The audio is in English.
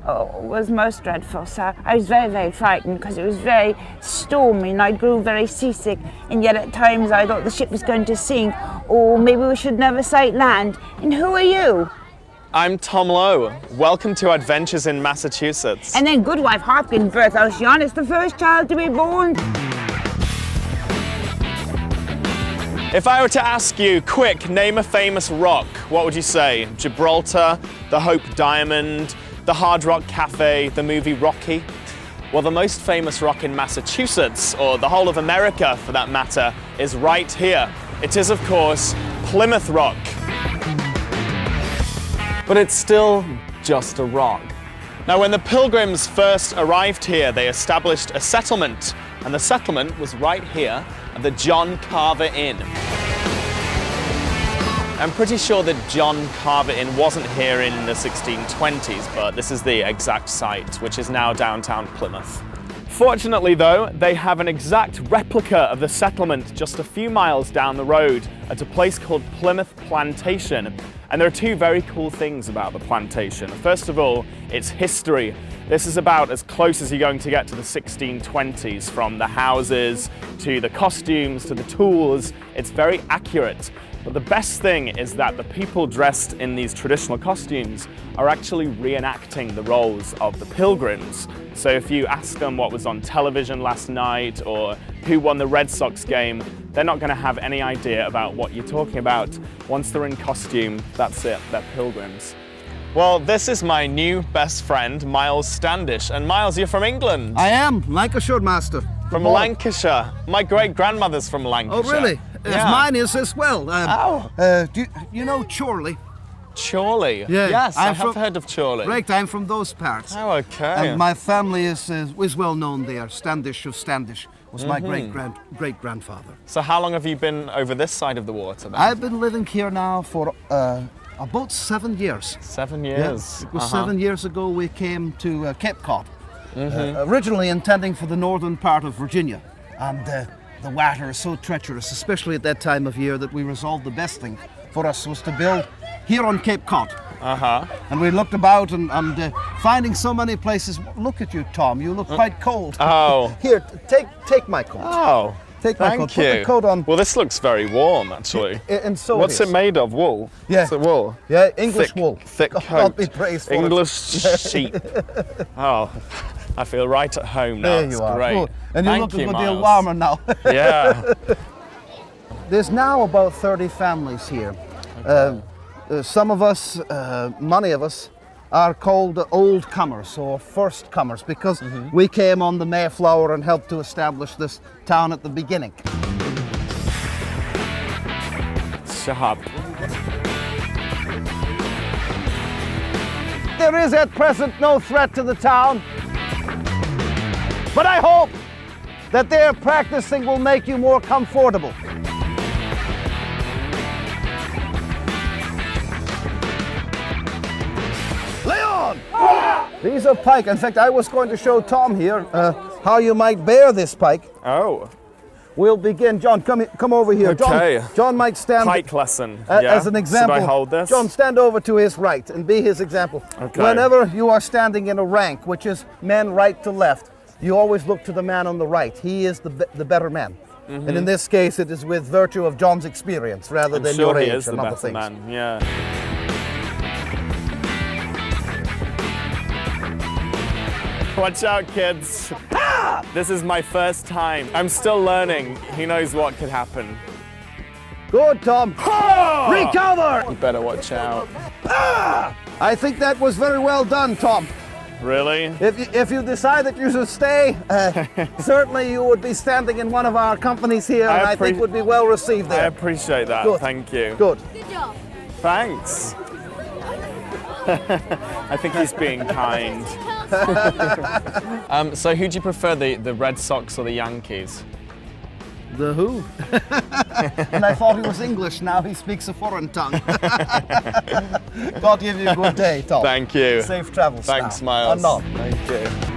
was most dreadful. So I was very, very frightened because it was very stormy and I grew very seasick. And yet at times I thought the ship was going to sink, or maybe we should never sight land. And who are you? I'm Tom Lowe. Welcome to Adventures in Massachusetts. And then Goodwife Hopkins birth out Sean is the first child to be born. If I were to ask you, quick, name a famous rock, what would you say? Gibraltar, the Hope Diamond, the Hard Rock Cafe, the movie Rocky? Well, the most famous rock in Massachusetts, or the whole of America for that matter, is right here. It is, of course, Plymouth Rock. But it's still just a rock. Now, when the Pilgrims first arrived here, they established a settlement, and the settlement was right here at the John Carver Inn. I'm pretty sure that John Carver Inn wasn't here in the 1620s, but this is the exact site, which is now downtown Plymouth. Fortunately though, they have an exact replica of the settlement just a few miles down the road at a place called Plymouth Plantation. And there are two very cool things about the plantation. First of all, its history. This is about as close as you're going to get to the 1620s, from the houses to the costumes to the tools. It's very accurate. But the best thing is that the people dressed in these traditional costumes are actually reenacting the roles of the Pilgrims. So if you ask them what was on television last night or who won the Red Sox game, they're not going to have any idea about what you're talking about. Once they're in costume, that's it, they're Pilgrims. Well, this is my new best friend, Miles Standish. And Miles, you're from England. I am, Lancashire master. From Lancashire. My great-grandmother's from Lancashire. Oh, really? Yeah. Mine is as well. Do you know Chorley? Chorley? Yeah. Yes, I have heard of Chorley. Right, I'm from those parts. Oh, okay. And my family is well known there. Standish of Standish was my great-grandfather. So how long have you been over this side of the water then? I've been living here now for about 7 years. 7 years? Yeah, it was 7 years ago we came to Cape Cod, originally intending for the northern part of Virginia. And the water is so treacherous, especially at that time of year, that we resolved the best thing for us was to build here on Cape Cod. And we looked about and finding so many places. Look at you, Tom, you look quite cold. Oh. Here, take my coat. Oh. Take my coat. Thank you. Put the coat on. Well, this looks very warm, actually. And so What's it made of? Wool? Yeah. Is it wool? Yeah, English wool. Thick God coat. be praised for English sheep. Oh, I feel right at home now. There you are. Great. Good. And you Thank look a you, good deal Miles. warmer now. Yeah. There's now about 30 families here. Some of us, many of us, are called old comers or first comers because we came on the Mayflower and helped to establish this town at the beginning. Shut. There is at present no threat to the town, but I hope that their practicing will make you more comfortable. Leon! These are pike. In fact, I was going to show Tom here how you might bear this pike. Oh. We'll begin. John, come over here. Okay. John might stand Pike lesson. as an example. Should I hold this? John, stand over to his right and be his example. Okay. Whenever you are standing in a rank, which is men right to left, you always look to the man on the right. He is the better man. And in this case, it is with virtue of John's experience rather than sure your he age is and the other better things. man. Yeah. Watch out, kids. This is my first time. I'm still learning. Who knows what could happen. Good, Tom. Oh! Recover! You better watch out. I think that was very well done, Tom. Really? If you decide that you should stay, certainly you would be standing in one of our companies here, and I think would be well received there. I appreciate that. Good. Thank you. Good. Good job. Thanks. I think he's being kind. So who do you prefer, the Red Sox or the Yankees? The who? And I thought he was English, now he speaks a foreign tongue. God give you a good day, Tom. Thank you. Safe travels. Thanks, now. Miles. Or not. Thank you.